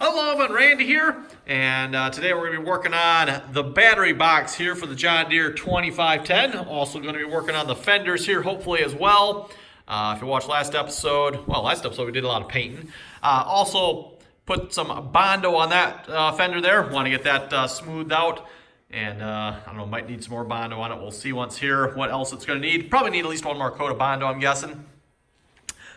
Hello, everyone, Randy here, and today we're going to be working on the battery box here for the John Deere 2510. Also going to be working on the fenders here, hopefully, as well. If you watched last episode we did a lot of painting. Also put some Bondo on that fender there. Want to get that smoothed out, and I don't know, might need some more Bondo on it. We'll see once here what else it's going to need. Probably need at least one more coat of Bondo, I'm guessing.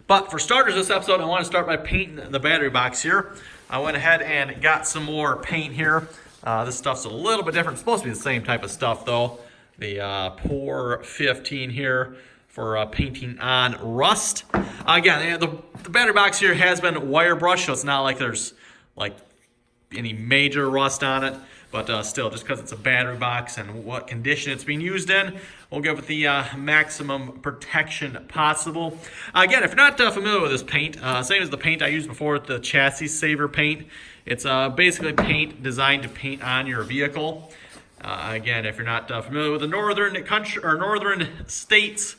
But for starters, this episode, I want to start by painting the battery box here. I went ahead and got some more paint here. This stuff's a little bit different. It's supposed to be the same type of stuff, though. The Pour 15 here for painting on rust. Again, the battery box here has been wire brushed, so it's not like there's like any major rust on it. But still, just because it's a battery box and what condition it's being used in, we'll give it the maximum protection possible. Again, if you're not familiar with this paint, same as the paint I used before, the Chassis Saver paint. It's basically paint designed to paint on your vehicle. Again, if you're not familiar with the northern country or northern states,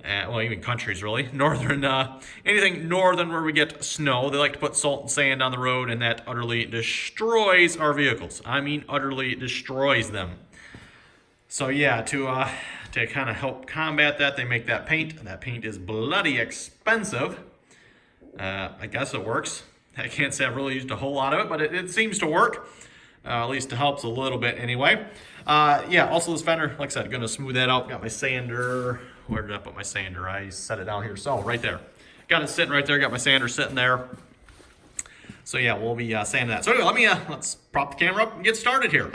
well, even countries really, northern, anything northern where we get snow, they like to put salt and sand on the road, and that utterly destroys our vehicles. I mean, utterly destroys them. So yeah, to kind of help combat that, they make that paint, and that paint is bloody expensive. I guess it works. I can't say I've really used a whole lot of it, but it seems to work. At least it helps a little bit anyway. Yeah, also this fender, like I said, gonna smooth that out. Got my sander. Where did I put my sander? I set it down here. So right there. Got it sitting right there. Got my sander sitting there. So yeah, we'll be sanding that. So anyway, let's prop the camera up and get started here.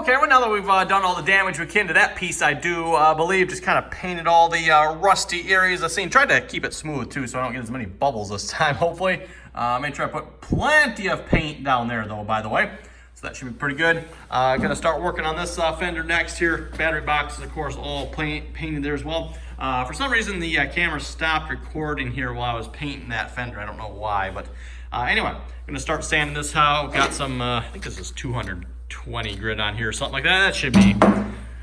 Okay, well, now that we've done all the damage we can to that piece, I do believe just kind of painted all the rusty areas I've seen. Tried to keep it smooth too, so I don't get as many bubbles this time, hopefully. Made sure I put plenty of paint down there though, by the way. So that should be pretty good. Gonna start working on this fender next here. Battery box is, of course, all painted there as well. For some reason, the camera stopped recording here while I was painting that fender. I don't know why, but anyway, gonna start sanding this out. Got some, I think this is 220 grit on here or something like that. That should be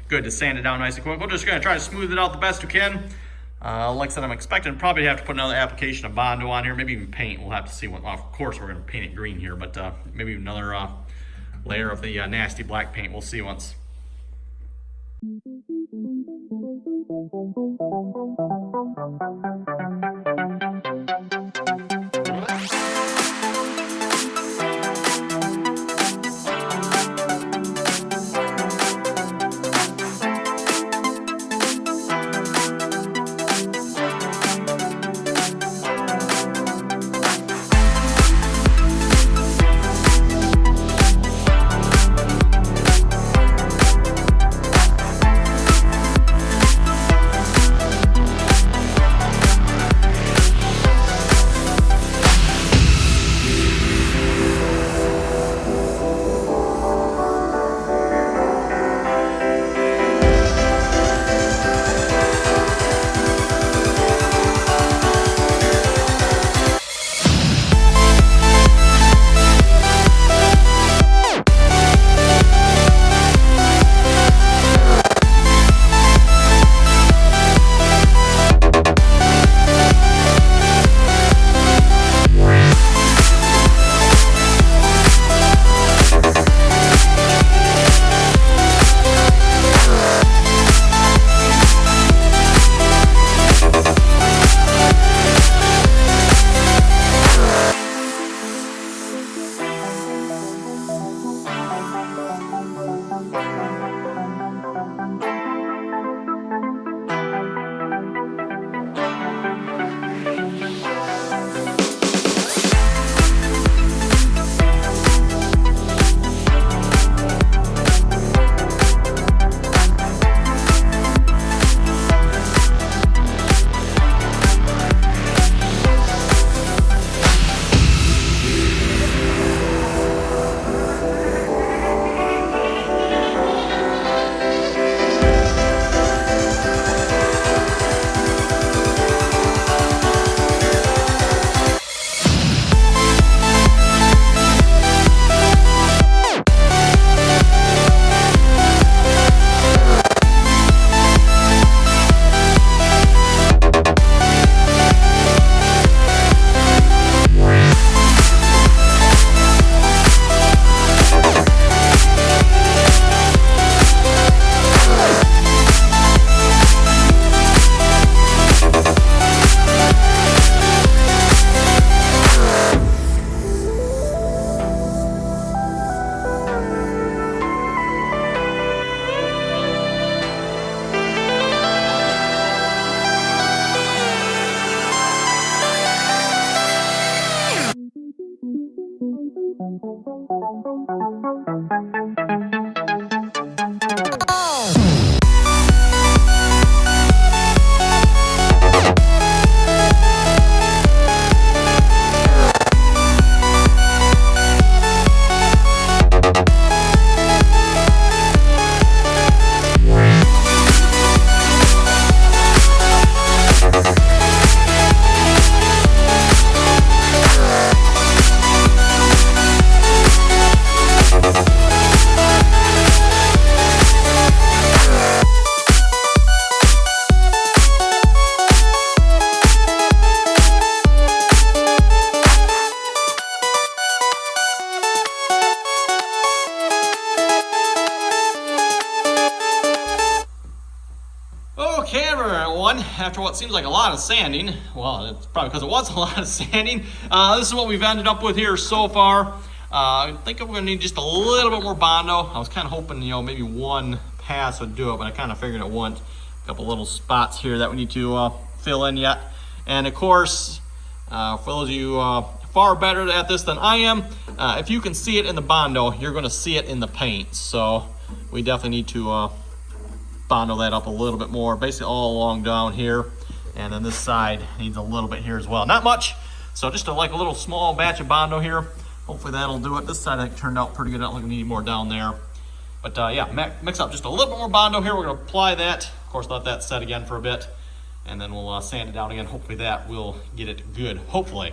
good to sand it down nice and quick. We're just gonna try to smooth it out the best we can. Like I said, I'm expecting probably to have to put another application of Bondo on here, maybe even paint. We'll have to see what, well, of course we're gonna paint it green here, but maybe another layer of the nasty black paint. We'll see once. Okay, everyone, after what seems like a lot of sanding, well, it's probably because it was a lot of sanding, this is what we've ended up with here so far. I think I'm going to need just a little bit more Bondo. I was kind of hoping, maybe one pass would do it, but I kind of figured it wouldn't. A couple little spots here that we need to fill in yet. And of course, for those of you far better at this than I am, if you can see it in the Bondo, you're going to see it in the paint. So we definitely need to Bondo that up a little bit more, basically all along down here, and then this side needs a little bit here as well. Not much, so just like a little small batch of Bondo here. Hopefully that'll do it. This side I think turned out pretty good. I don't think we need more down there, but yeah, mix up just a little bit more Bondo here. We're going to apply that, of course, let that set again for a bit, and then we'll sand it down again. Hopefully that will get it good, hopefully.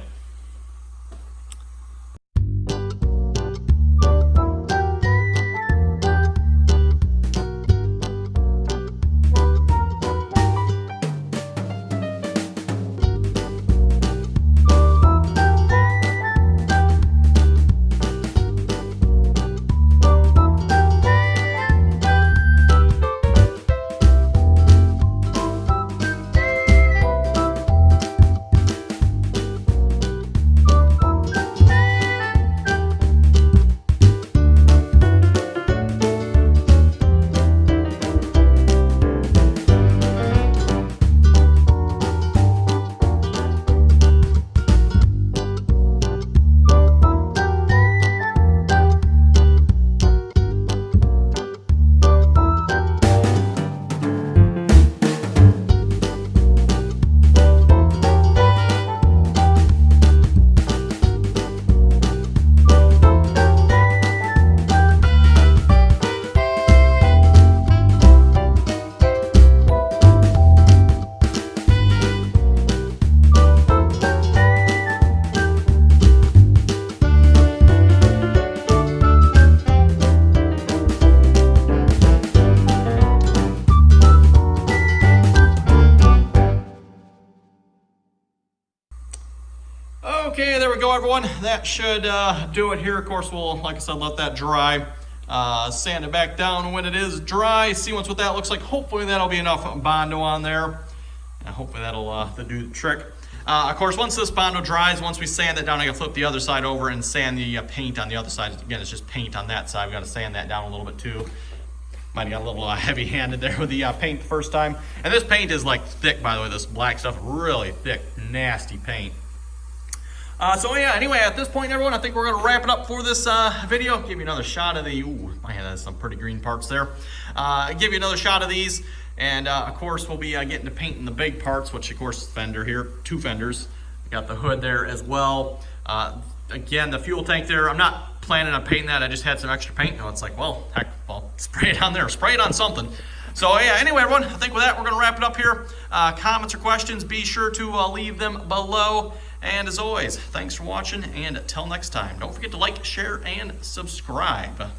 Okay, there we go, everyone. That should do it here. Of course, we'll, like I said, let that dry. Sand it back down when it is dry. See what that looks like. Hopefully that'll be enough Bondo on there. And hopefully that'll do the trick. Of course, once this Bondo dries, once we sand it down, I gotta flip the other side over and sand the paint on the other side. Again, it's just paint on that side. We gotta sand that down a little bit too. Might have got a little heavy-handed there with the paint the first time. And this paint is like thick, by the way. This black stuff, really thick, nasty paint. So yeah, anyway, at this point, everyone, I think we're going to wrap it up for this video. Give you another shot of the, ooh, my hand has some pretty green parts there. Give you another shot of these. And of course, we'll be getting to painting the big parts, which of course, Fender here, 2 fenders. Got the hood there as well. Again, the fuel tank there, I'm not planning on painting that. I just had some extra paint. And it's like, well, heck, well, spray it on there, spray it on something. So yeah, anyway, everyone, I think with that, we're going to wrap it up here. Comments or questions, be sure to leave them below. And as always, thanks for watching, and until next time, don't forget to like, share, and subscribe.